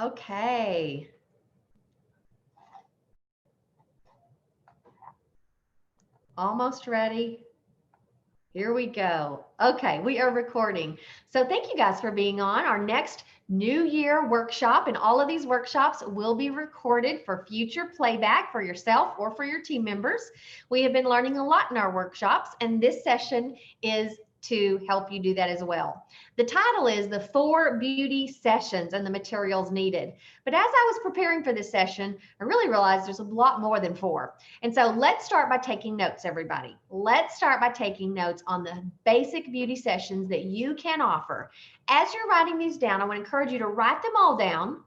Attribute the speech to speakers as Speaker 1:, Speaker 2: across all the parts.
Speaker 1: Okay. Almost ready. Here we go. Okay, we are recording. So thank you guys for being on our next New Year workshop. And all of these workshops will be recorded for future playback for yourself or for your team members. We have been learning a lot in our workshops, and this session is to help you do that as well. The title is the 4 beauty sessions and the materials needed. But as I was preparing for this session, I really realized there's a lot more than 4. And so let's start by taking notes, everybody. Let's start by taking notes on the basic beauty sessions that you can offer. As you're writing these down, I want to encourage you to write them all down.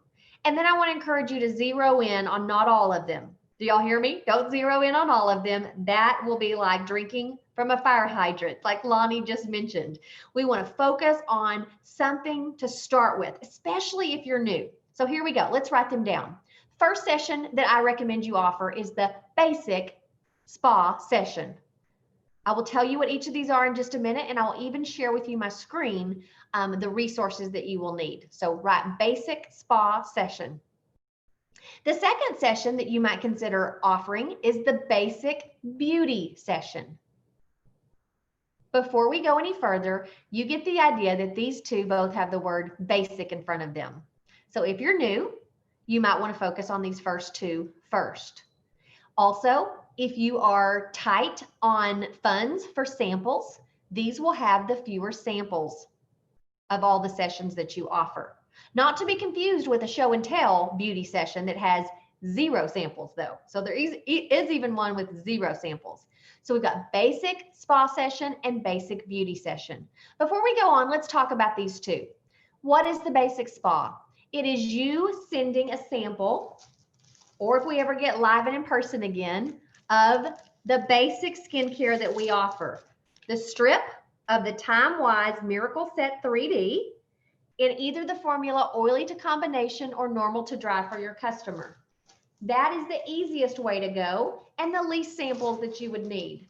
Speaker 1: And then I want to encourage you to zero in on not all of them. Do y'all hear me? Don't zero in on all of them. That will be like drinking from a fire hydrant, like Lonnie just mentioned. We want to focus on something to start with, especially if you're new. So here we go. Let's write them down. First session that I recommend you offer is the basic spa session. I will tell you what each of these are in just a minute, and I'll even share with you my screen, the resources that you will need. So write basic spa session. The second session that you might consider offering is the basic beauty session. Before we go any further, you get the idea that these two both have the word basic in front of them. So if you're new, you might want to focus on these first two first. Also, if you are tight on funds for samples, these will have the fewer samples of all the sessions that you offer. Not to be confused with a show and tell beauty session that has 0 samples though. So there is even one with 0 samples. So we've got basic spa session and basic beauty session. Before we go on, let's talk about these two. What is the basic spa? It is you sending a sample, or if we ever get live and in person again, of the basic skincare that we offer. The strip of the Time Wise Miracle Set 3D in either the formula oily to combination or normal to dry for your customer. That is the easiest way to go and the least samples that you would need.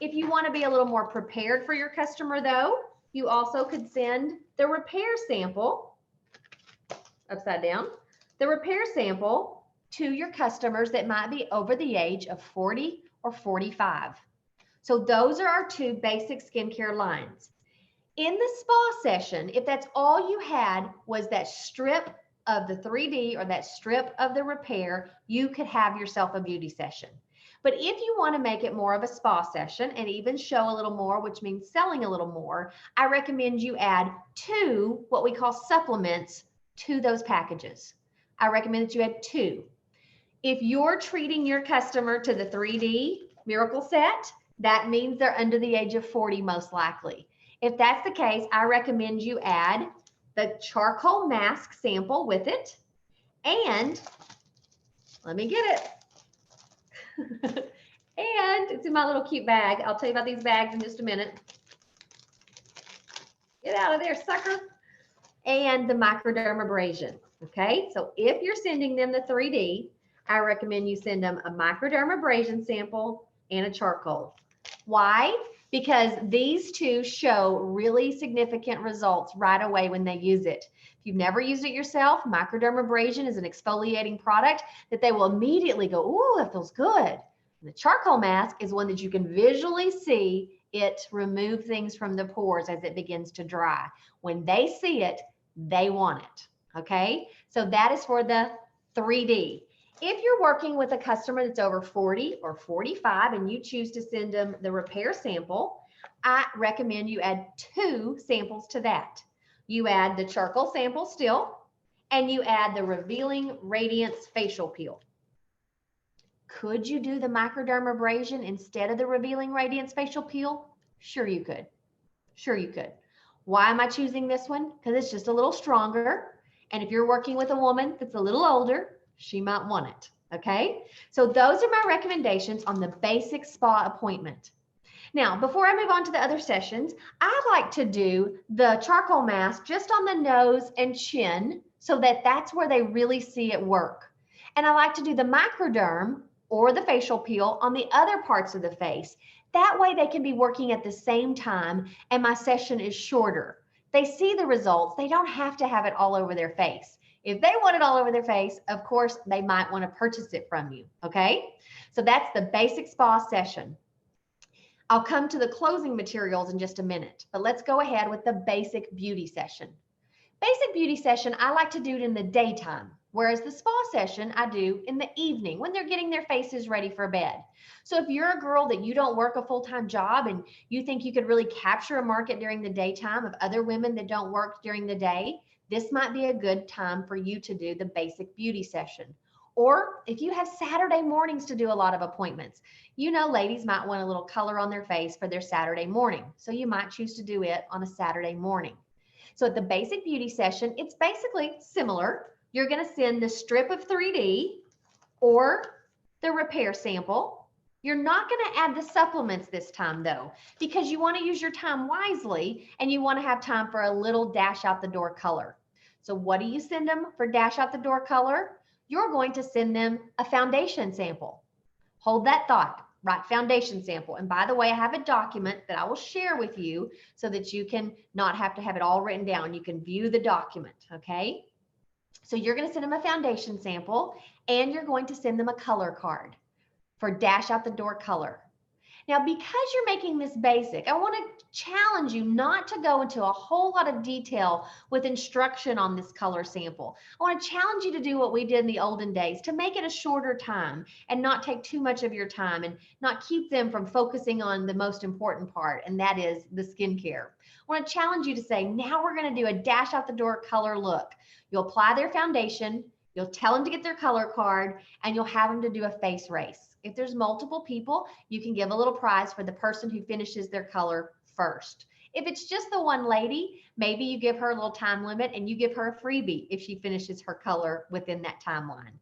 Speaker 1: If you want to be a little more prepared for your customer though, you also could send the repair sample, upside down, the repair sample to your customers that might be over the age of 40 or 45. So those are our two basic skincare lines. In the spa session, if that's all you had was that strip of the 3D or that strip of the repair, you could have yourself a beauty session. But if you want to make it more of a spa session and even show a little more, which means selling a little more, I recommend you add 2 what we call supplements to those packages. I recommend that you add 2. If you're treating your customer to the 3D Miracle Set, that means they're under the age of 40 most likely. If that's the case, I recommend you add the charcoal mask sample with it. And let me get it. And it's in my little cute bag. I'll tell you about these bags in just a minute. Get out of there, sucker. And the microdermabrasion. Okay, so if you're sending them the 3D, I recommend you send them a microdermabrasion sample and a charcoal. Why? Because these two show really significant results right away when they use it. If you've never used it yourself, microdermabrasion is an exfoliating product that they will immediately go, ooh, that feels good. And the charcoal mask is one that you can visually see it remove things from the pores as it begins to dry. When they see it, they want it, okay? So that is for the 3D. If you're working with a customer that's over 40 or 45 and you choose to send them the repair sample, I recommend you add 2 samples to that. You add the charcoal sample still, and you add the Revealing Radiance Facial Peel. Could you do the microdermabrasion instead of the Revealing Radiance Facial Peel? Sure you could. Sure you could. Why am I choosing this one? Because it's just a little stronger. And if you're working with a woman that's a little older, she might want it, okay? So those are my recommendations on the basic spa appointment. Now, before I move on to the other sessions, I like to do the charcoal mask just on the nose and chin so that that's where they really see it work. And I like to do the microderm or the facial peel on the other parts of the face. That way they can be working at the same time and my session is shorter. They see the results. They don't have to have it all over their face. If they want it all over their face, of course, they might want to purchase it from you, okay? So that's the basic spa session. I'll come to the closing materials in just a minute, but let's go ahead with the basic beauty session. Basic beauty session, I like to do it in the daytime, whereas the spa session I do in the evening when they're getting their faces ready for bed. So if you're a girl that you don't work a full-time job and you think you could really capture a market during the daytime of other women that don't work during the day, this might be a good time for you to do the basic beauty session. Or if you have Saturday mornings to do a lot of appointments, you know, ladies might want a little color on their face for their Saturday morning. So you might choose to do it on a Saturday morning. So at the basic beauty session, it's basically similar. You're going to send the strip of 3D or the repair sample. You're not going to add the supplements this time though, because you want to use your time wisely and you want to have time for a little dash out the door color. So what do you send them for dash out the door color? You're going to send them a foundation sample. Hold that thought, write foundation sample. And by the way, I have a document that I will share with you so that you can not have to have it all written down. You can view the document, okay? So you're going to send them a foundation sample and you're going to send them a color card for dash out the door color. Now, because you're making this basic, I want to challenge you not to go into a whole lot of detail with instruction on this color sample. I want to challenge you to do what we did in the olden days, to make it a shorter time and not take too much of your time and not keep them from focusing on the most important part, and that is the skincare. I want to challenge you to say, now we're going to do a dash out the door color look. You'll apply their foundation, you'll tell them to get their color card, and you'll have them to do a face race. If there's multiple people, you can give a little prize for the person who finishes their color first. If it's just the one lady, maybe you give her a little time limit and you give her a freebie if she finishes her color within that timeline.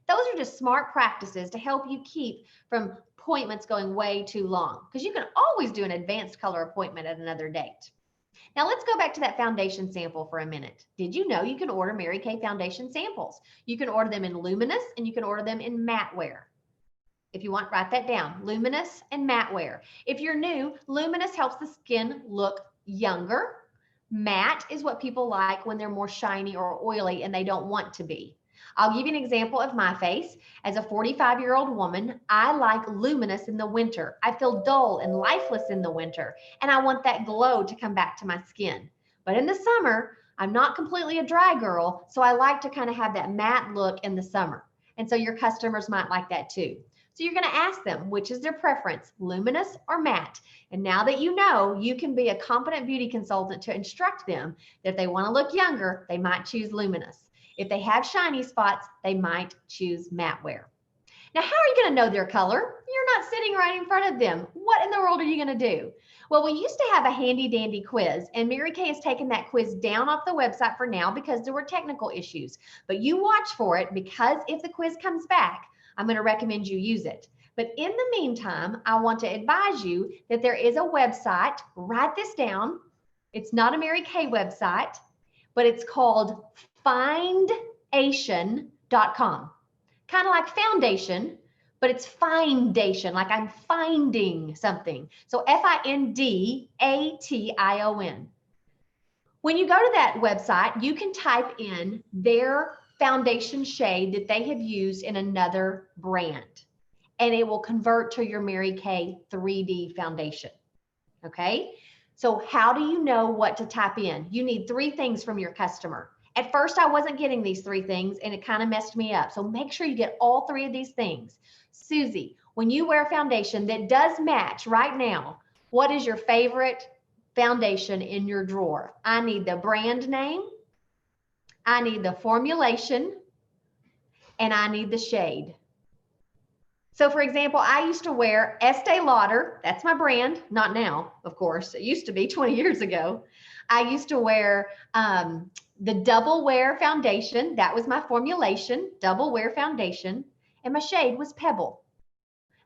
Speaker 1: Those are just smart practices to help you keep from appointments going way too long, because you can always do an advanced color appointment at another date. Now let's go back to that foundation sample for a minute. Did you know you can order Mary Kay foundation samples? You can order them in luminous and you can order them in matte wear. If you want, write that down, luminous and matte wear. If you're new, luminous helps the skin look younger. Matte is what people like when they're more shiny or oily and they don't want to be. I'll give you an example of my face. As a 45-year-old woman, I like luminous in the winter. I feel dull and lifeless in the winter, and I want that glow to come back to my skin. But in the summer, I'm not completely a dry girl, so I like to kind of have that matte look in the summer. And so your customers might like that too. So you're going to ask them, which is their preference, luminous or matte? And now that you know, you can be a competent beauty consultant to instruct them that if they want to look younger, they might choose luminous. If they have shiny spots, they might choose matte wear. Now, how are you going to know their color? You're not sitting right in front of them. What in the world are you going to do? Well, we used to have a handy dandy quiz, and Mary Kay has taken that quiz down off the website for now because there were technical issues. But you watch for it, because if the quiz comes back, I'm going to recommend you use it. But in the meantime, I want to advise you that there is a website. Write this down. It's not a Mary Kay website, but it's called findation.com. Kind of like foundation, but it's findation, like I'm finding something. So Findation. When you go to that website, you can type in their foundation shade that they have used in another brand, and it will convert to your Mary Kay 3D foundation. Okay, so how do you know what to type in? You need 3 things from your customer. At first, I wasn't getting these 3 things, and it kind of messed me up. So make sure you get all 3 of these things. Susie, when you wear foundation that does match right now, what is your favorite foundation in your drawer? I need the brand name, I need the formulation, and I need the shade. So for example, I used to wear Estee Lauder. That's my brand. Not now, of course. It used to be 20 years ago. I used to wear the Double Wear foundation. That was my formulation, Double Wear foundation. And my shade was Pebble.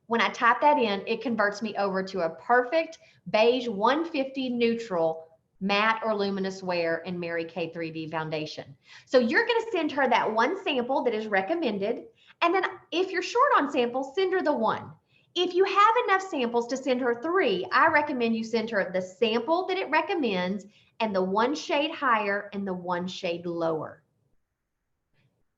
Speaker 1: When I type that in, it converts me over to a perfect beige 150 neutral matte or luminous wear in Mary Kay 3D foundation. So you're going to send her that 1 sample that is recommended. And then if you're short on samples, send her the 1. If you have enough samples to send her 3, I recommend you send her the sample that it recommends and the 1 shade higher and the 1 shade lower.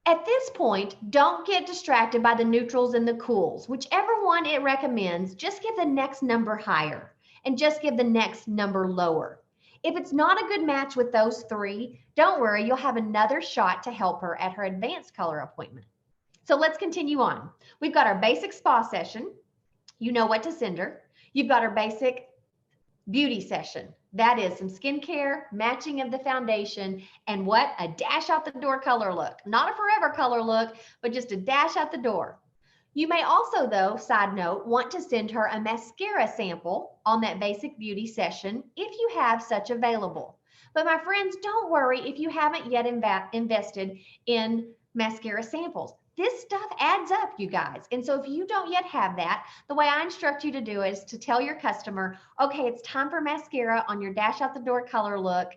Speaker 1: At this point, don't get distracted by the neutrals and the cools. Whichever one it recommends, just give the next number higher and just give the next number lower. If it's not a good match with those three, don't worry, you'll have another shot to help her at her advanced color appointment. So let's continue on. We've got our basic spa session. You know what to send her. You've got our basic beauty session. That is some skincare, matching of the foundation, and what? A dash out the door color look. Not a forever color look, but just a dash out the door. You may also, though, side note, want to send her a mascara sample on that basic beauty session if you have such available. But my friends, don't worry if you haven't yet invested in mascara samples. This stuff adds up, you guys. And so if you don't yet have that, the way I instruct you to do is to tell your customer, okay, it's time for mascara on your dash out the door color look.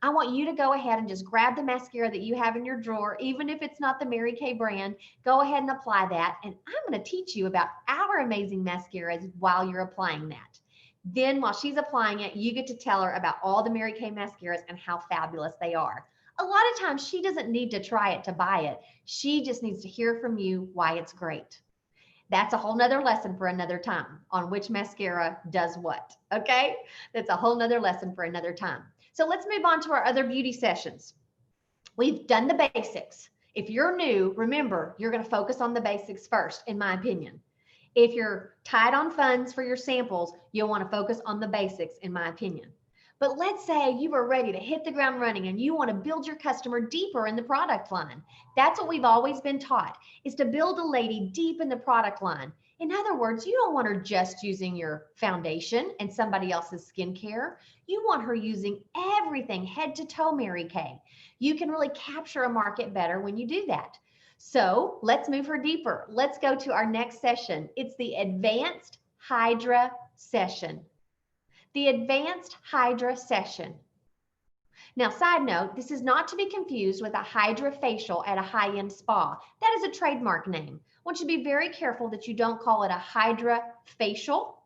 Speaker 1: I want you to go ahead and just grab the mascara that you have in your drawer, even if it's not the Mary Kay brand, go ahead and apply that. And I'm going to teach you about our amazing mascaras while you're applying that. Then while she's applying it, you get to tell her about all the Mary Kay mascaras and how fabulous they are. A lot of times she doesn't need to try it to buy it. She just needs to hear from you why it's great. That's a whole nother lesson for another time on which mascara does what, okay? That's a whole nother lesson for another time. So let's move on to our other beauty sessions. We've done the basics. If you're new, remember, you're going to focus on the basics first, in my opinion. If you're tight on funds for your samples, you'll want to focus on the basics, in my opinion. But let's say you are ready to hit the ground running and you want to build your customer deeper in the product line. That's what we've always been taught, is to build a lady deep in the product line. In other words, you don't want her just using your foundation and somebody else's skincare. You want her using everything head to toe, Mary Kay. You can really capture a market better when you do that. So let's move her deeper. Let's go to our next session. It's the Advanced Hydra session. The Advanced Hydra session. Now, side note, this is not to be confused with a Hydra facial at a high-end spa. That is a trademark name. I want you to be very careful that you don't call it a Hydra facial,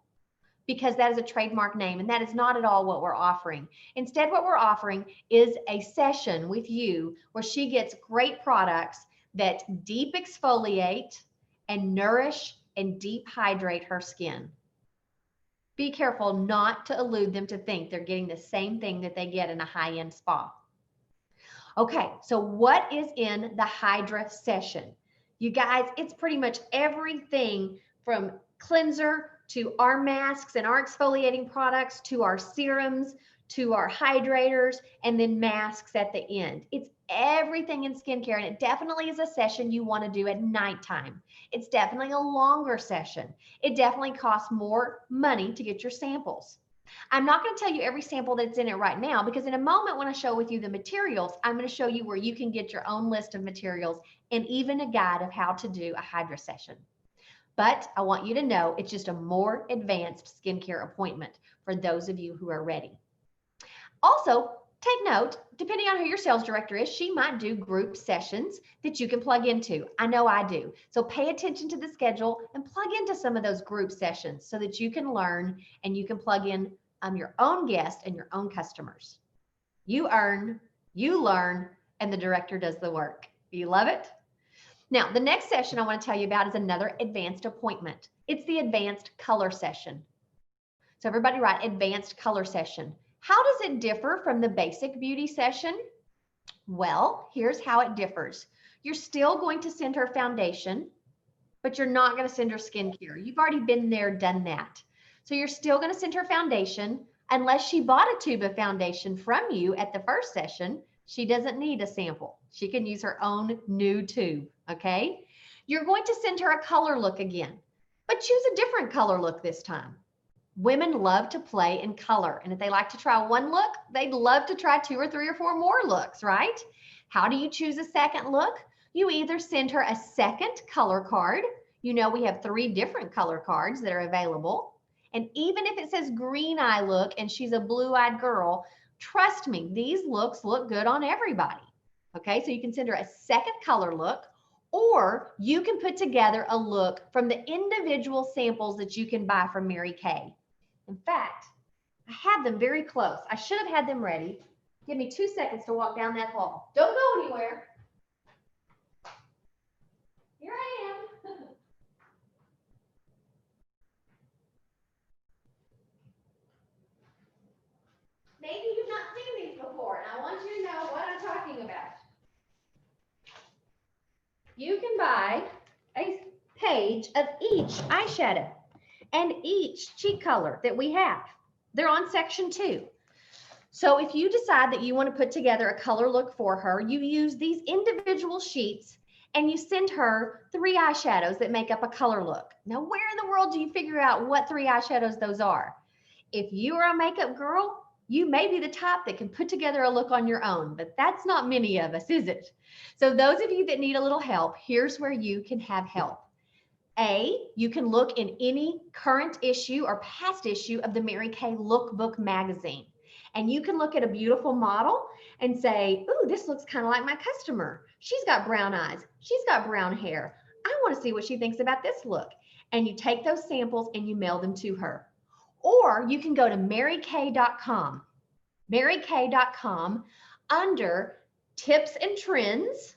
Speaker 1: because that is a trademark name, and that is not at all what we're offering. Instead, what we're offering is a session with you where she gets great products that deep exfoliate and nourish and deep hydrate her skin. Be careful not to elude them to think they're getting the same thing that they get in a high-end spa. Okay, so what is in the Hydra session? You guys, it's pretty much everything from cleanser to our masks and our exfoliating products to our serums to our hydrators and then masks at the end. It's everything in skincare, and it definitely is a session you want to do at nighttime. It's definitely a longer session. It definitely costs more money to get your samples. I'm not going to tell you every sample that's in it right now, because in a moment when I show with you the materials, I'm going to show you where you can get your own list of materials and even a guide of how to do a Hydra session. But I want you to know it's just a more advanced skincare appointment for those of you who are ready. Also, take note, depending on who your sales director is, she might do group sessions that you can plug into. I know I do. So pay attention to the schedule and plug into some of those group sessions so that you can learn and you can plug in your own guests and your own customers. You earn, you learn, and the director does the work. You love it? Now, the next session I want to tell you about is another advanced appointment. It's the advanced color session. So everybody write advanced color session. How does it differ from the basic beauty session? Well, here's how it differs. You're still going to send her foundation, but you're not going to send her skincare. You've already been there, done that. So you're still going to send her foundation unless she bought a tube of foundation from you at the first session. She doesn't need a sample. She can use her own new tube, okay? You're going to send her a color look again, but choose a different color look this time. Women love to play in color, and if they like to try one look, they'd love to try 2 or 3 or 4 more looks, right? How do you choose a second look? You either send her a second color card. You know we have 3 different color cards that are available. And even if it says green eye look and she's a blue-eyed girl, trust me, these looks look good on everybody. Okay, so you can send her a second color look, or you can put together a look from the individual samples that you can buy from Mary Kay. In fact, I have them very close. I should have had them ready. Give me 2 seconds to walk down that hall. Don't go anywhere. Maybe you've not seen these before, and I want you to know what I'm talking about. You can buy a page of each eyeshadow and each cheek color that we have. They're on section 2. So if you decide that you want to put together a color look for her, you use these individual sheets and you send her 3 eyeshadows that make up a color look. Now, where in the world do you figure out what 3 eyeshadows those are? If you are a makeup girl, you may be the type that can put together a look on your own, but that's not many of us, is it? So those of you that need a little help, here's where you can have help. You can look in any current issue or past issue of the Mary Kay Lookbook magazine. And you can look at a beautiful model and say, ooh, this looks kind of like my customer. She's got brown eyes. She's got brown hair. I want to see what she thinks about this look. And you take those samples and you mail them to her. Or you can go to marykay.com. marykay.com under tips and trends.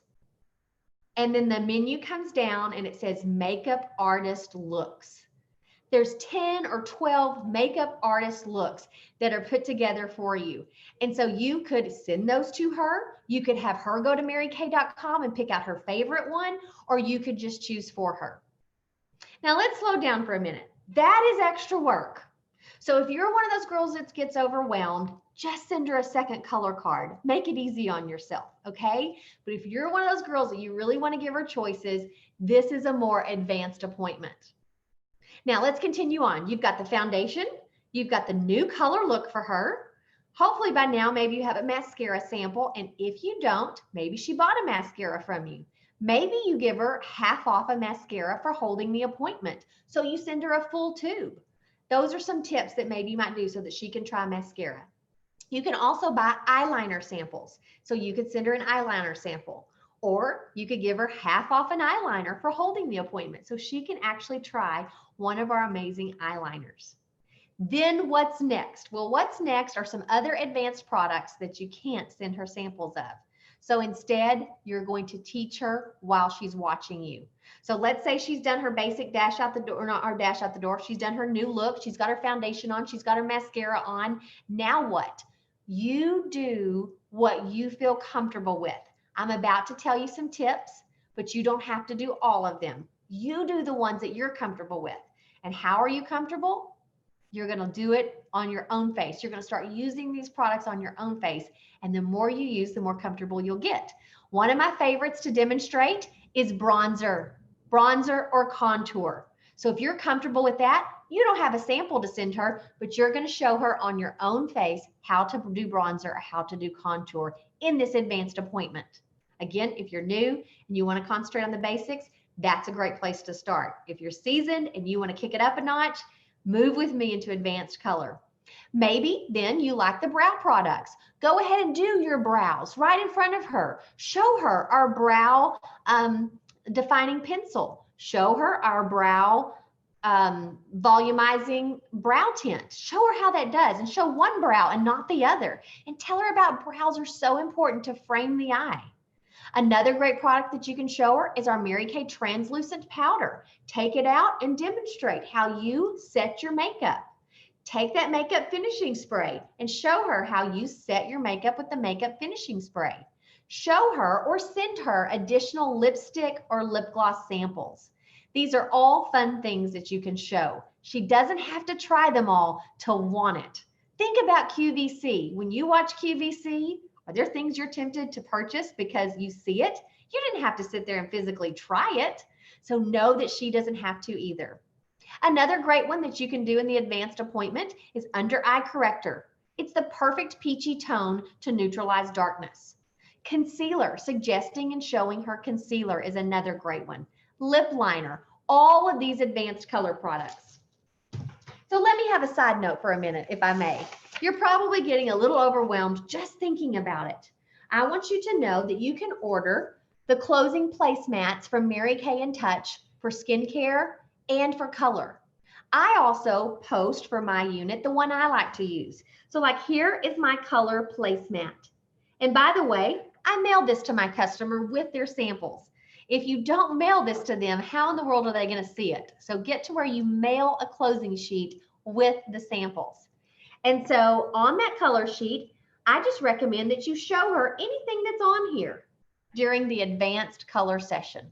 Speaker 1: And then the menu comes down and it says makeup artist looks. There's 10 or 12 makeup artist looks that are put together for you. And so you could send those to her. You could have her go to marykay.com and pick out her favorite one, or you could just choose for her. Now let's slow down for a minute. That is extra work. So if you're one of those girls that gets overwhelmed, just send her a second color card. Make it easy on yourself, okay? But if you're one of those girls that you really want to give her choices, this is a more advanced appointment. Now let's continue on. You've got the foundation. You've got the new color look for her. Hopefully by now, maybe you have a mascara sample. And if you don't, maybe she bought a mascara from you. Maybe you give her half off a mascara for holding the appointment. So you send her a full tube. Those are some tips that maybe you might do so that she can try mascara. You can also buy eyeliner samples. So you could send her an eyeliner sample, or you could give her half off an eyeliner for holding the appointment so she can actually try one of our amazing eyeliners. Then what's next? Well, what's next are some other advanced products that you can't send her samples of. So instead, you're going to teach her while she's watching you. So let's say she's done her basic dash out the door, not our dash out the door. She's done her new look. She's got her foundation on. She's got her mascara on. Now what? You do what you feel comfortable with. I'm about to tell you some tips, but you don't have to do all of them. You do the ones that you're comfortable with. And how are you comfortable? You're going to do it on your own face. You're going to start using these products on your own face. And the more you use, the more comfortable you'll get. One of my favorites to demonstrate is bronzer or contour. So if you're comfortable with that, you don't have a sample to send her, but you're going to show her on your own face how to do bronzer or how to do contour in this advanced appointment. Again, if you're new and you want to concentrate on the basics, that's a great place to start. If you're seasoned and you want to kick it up a notch, move with me into advanced color. Maybe then you like the brow products. Go ahead and do your brows right in front of her. Show her our brow defining pencil. Show her our brow volumizing brow tint. Show her how that does, and show one brow and not the other. And tell her about brows are so important to frame the eye. Another great product that you can show her is our Mary Kay translucent powder. Take it out and demonstrate how you set your makeup. Take that makeup finishing spray and show her how you set your makeup with the makeup finishing spray. Show her or send her additional lipstick or lip gloss samples. These are all fun things that you can show. She doesn't have to try them all to want it. Think about QVC. When you watch QVC, are there things you're tempted to purchase because you see it? You didn't have to sit there and physically try it. So know that she doesn't have to either. Another great one that you can do in the advanced appointment is under eye corrector. It's the perfect peachy tone to neutralize darkness. Concealer, suggesting and showing her concealer is another great one. Lip liner, all of these advanced color products. So let me have a side note for a minute, if I may. You're probably getting a little overwhelmed just thinking about it. I want you to know that you can order the closing placemats from Mary Kay and Touch for skincare and for color. I also post for my unit the one I like to use. So like here is my color placemat. And by the way, I mailed this to my customer with their samples. If you don't mail this to them, how in the world are they going to see it? So get to where you mail a closing sheet with the samples. And so on that color sheet, I just recommend that you show her anything that's on here during the advanced color session.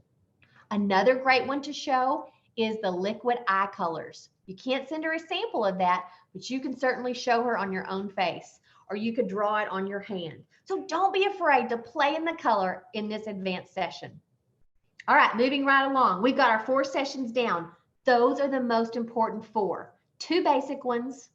Speaker 1: Another great one to show is the liquid eye colors. You can't send her a sample of that, but you can certainly show her on your own face, or you could draw it on your hand. So don't be afraid to play in the color in this advanced session. All right, moving right along. We've got our 4 sessions down. Those are the most important 4. 2 basic ones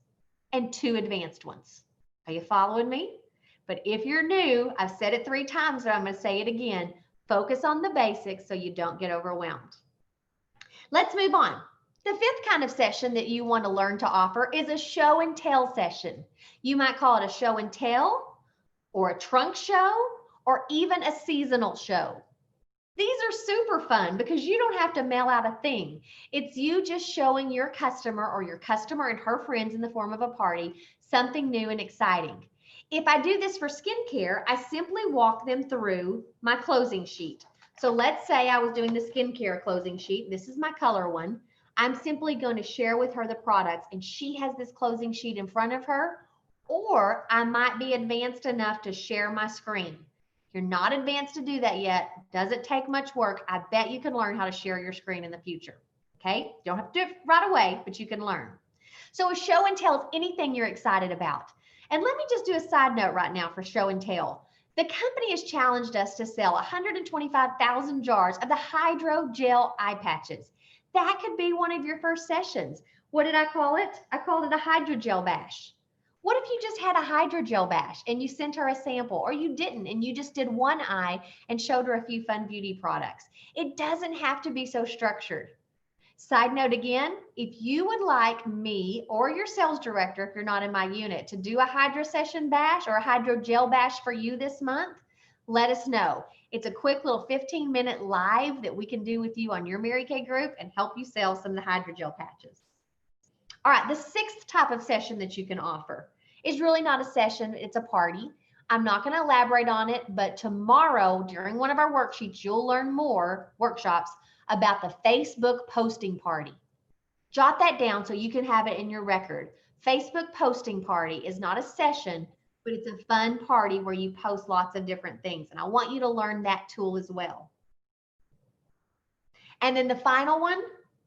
Speaker 1: and 2 advanced ones. Are you following me? But if you're new, I've said it 3 times, but I'm going to say it again. Focus on the basics so you don't get overwhelmed. Let's move on. The 5th kind of session that you want to learn to offer is a show and tell session. You might call it a show and tell, or a trunk show, or even a seasonal show. These are super fun because you don't have to mail out a thing. It's you just showing your customer or your customer and her friends in the form of a party something new and exciting. If I do this for skincare, I simply walk them through my closing sheet. So let's say I was doing the skincare closing sheet. This is my color one. I'm simply going to share with her the products, and she has this closing sheet in front of her, or I might be advanced enough to share my screen. You're not advanced to do that yet. Doesn't take much work. I bet you can learn how to share your screen in the future. Okay? You don't have to do it right away, but you can learn. So a show and tell is anything you're excited about. And let me just do a side note right now for show and tell. The company has challenged us to sell 125,000 jars of the Hydra gel eye patches. That could be one of your first sessions. What did I call it? I called it a Hydra gel bash. What if you just had a Hydra gel bash and you sent her a sample, or you didn't and you just did one eye and showed her a few fun beauty products? It doesn't have to be so structured. Side note again, if you would like me or your sales director, if you're not in my unit, to do a Hydra session bash or a Hydra gel bash for you this month, let us know. It's a quick little 15-minute live that we can do with you on your Mary Kay group and help you sell some of the Hydra gel patches. All right, the 6th type of session that you can offer is really not a session, it's a party. I'm not going to elaborate on it, but tomorrow during one of our worksheets, you'll learn more workshops about the Facebook posting party. Jot that down so you can have it in your record. Facebook posting party is not a session, but it's a fun party where you post lots of different things. And I want you to learn that tool as well. And then the final one,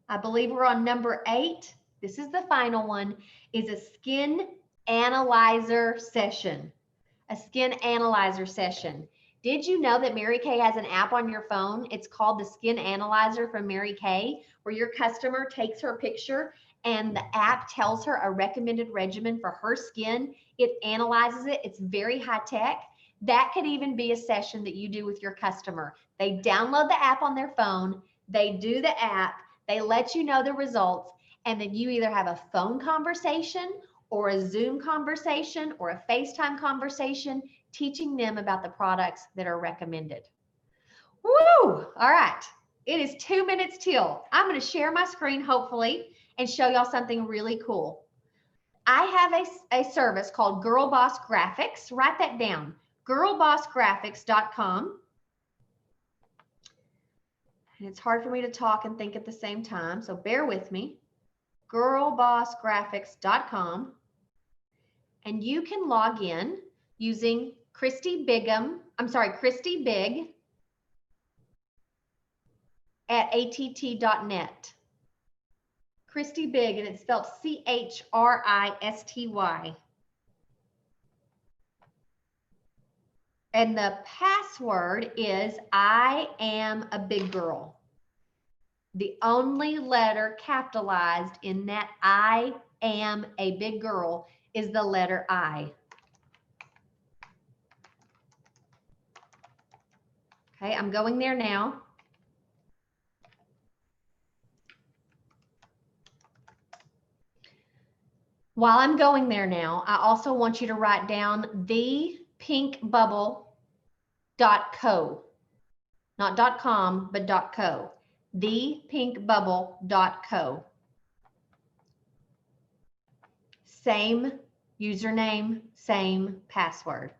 Speaker 1: I believe we're on number 8. This is the final one, is a skin analyzer session. A skin analyzer session. Did you know that Mary Kay has an app on your phone? It's called the Skin Analyzer from Mary Kay, where your customer takes her picture and the app tells her a recommended regimen for her skin. It analyzes it. It's very high tech. That could even be a session that you do with your customer. They download the app on their phone. They do the app. They let you know the results. And then you either have a phone conversation or a Zoom conversation or a FaceTime conversation teaching them about the products that are recommended. Woo! All right. It is 2 minutes till. I'm going to share my screen, hopefully, and show y'all something really cool. I have a service called Girl Boss Graphics. Write that down. girlbossgraphics.com. And it's hard for me to talk and think at the same time, so bear with me. girlbossgraphics.com. And you can log in using Christy Big at att.net. Christy Big, and it's spelled C-H-R-I-S-T-Y. And the password is I am a big girl. The only letter capitalized in that I am a big girl is the letter I. Okay, I'm going there now. While I'm going there now, I also want you to write down thepinkbubble.co. Not .com, but .co. thepinkbubble.co. Same username, same password.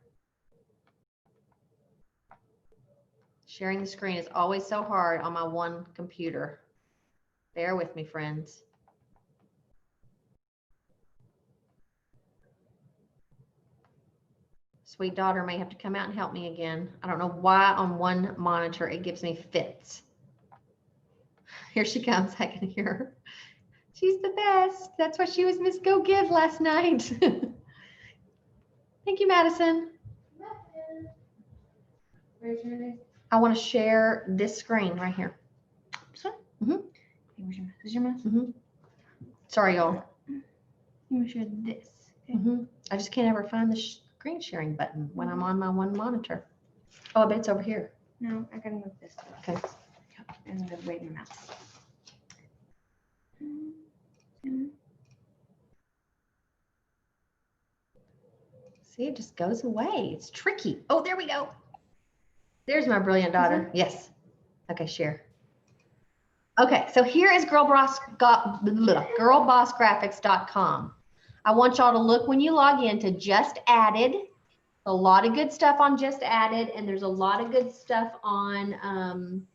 Speaker 1: Sharing the screen is always so hard on my one computer. Bear with me, friends. sweet daughter may have to come out and help me again. I don't know why on one monitor it gives me fits. Here she comes. I can hear her. She's the best. That's why she was Miss Go Give last night. Thank you, Madison. I want to share this screen right here.
Speaker 2: Where's your mouse?
Speaker 1: Sorry, y'all.
Speaker 2: You want to share this? Okay.
Speaker 1: I just can't ever find the screen sharing button when I'm on my one monitor. Oh, I bet it's over here.
Speaker 2: No, I gotta move this.
Speaker 1: Okay.
Speaker 2: And I'm gonna wait in your mouse.
Speaker 1: See, it just goes away. It's tricky. Oh, there we go. There's my brilliant daughter. Yes. Okay, share. Okay, so here is girlbossgraphics.com. I want y'all to look when you log in to Just Added. A lot of good stuff on Just Added, and there's a lot of good stuff on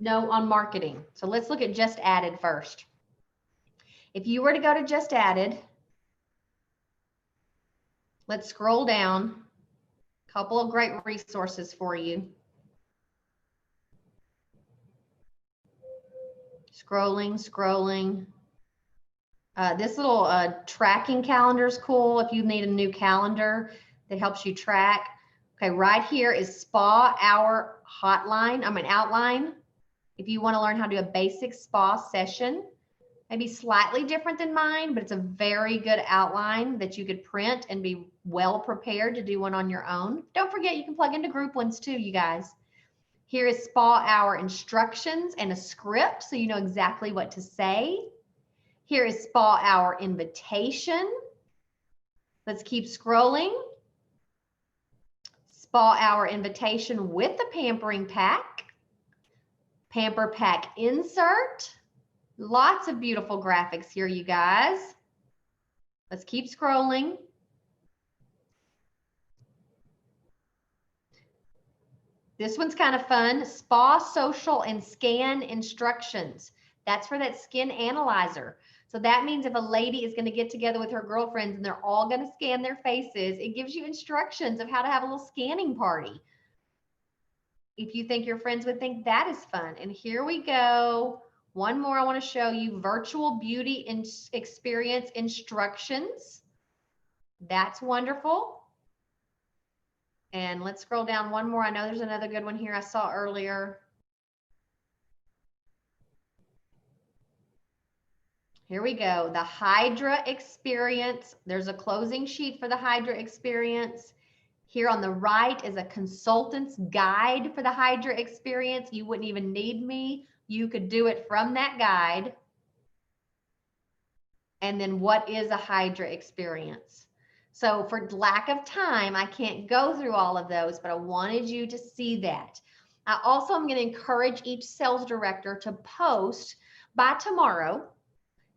Speaker 1: on marketing. So let's look at Just Added first. If you were to go to Just Added, let's scroll down. A couple of great resources for you. Scrolling. This little tracking calendar is cool if you need a new calendar that helps you track. Okay, right here is Spa Hour Outline. If you want to learn how to do a basic spa session, maybe slightly different than mine, but it's a very good outline that you could print and be well prepared to do one on your own. Don't forget, you can plug into group ones too, you guys. Here is Spa Hour instructions and a script so you know exactly what to say. Here is Spa Hour invitation. Let's keep scrolling. Spa Hour invitation with the pampering pack. Pamper pack insert. Lots of beautiful graphics here, you guys. Let's keep scrolling. This one's kind of fun. Spa social and scan instructions. That's for that skin analyzer. So that means if a lady is going to get together with her girlfriends and they're all going to scan their faces, it gives you instructions of how to have a little scanning party. If you think your friends would think that is fun. And here we go. One more I want to show you, virtual beauty experience instructions. That's wonderful. And let's scroll down one more. I know there's another good one here I saw earlier. Here we go, the Hydra experience. There's a closing sheet for the Hydra experience. Here on the right is a consultant's guide for the Hydra experience. You wouldn't even need me. You could do it from that guide. And then what is a Hydra experience? So for lack of time, I can't go through all of those, but I wanted you to see that. I also am going to encourage each sales director to post by tomorrow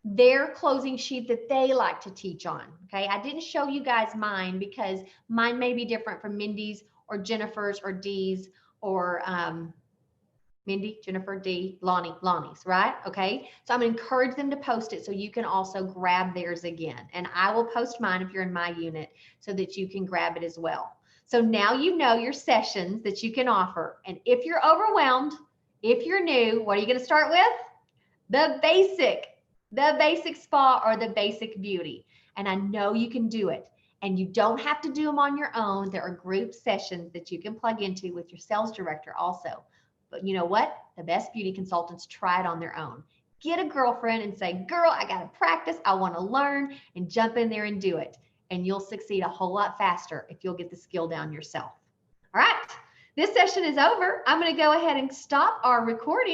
Speaker 1: their closing sheet that they like to teach on. Okay, I didn't show you guys mine because mine may be different from Mindy's or Jennifer's or Dee's or Mindy, Jennifer, Dee, Lonnie's, right? Okay, so I'm gonna encourage them to post it so you can also grab theirs again. And I will post mine if you're in my unit so that you can grab it as well. So now you know your sessions that you can offer. And if you're overwhelmed, if you're new, what are you gonna start with? The basic spa or the basic beauty. And I know you can do it. And you don't have to do them on your own. There are group sessions that you can plug into with your sales director also. But you know what? The best beauty consultants try it on their own. Get a girlfriend and say, girl, I got to practice. I want to learn, and jump in there and do it. And you'll succeed a whole lot faster if you'll get the skill down yourself. All right. This session is over. I'm going to go ahead and stop our recording.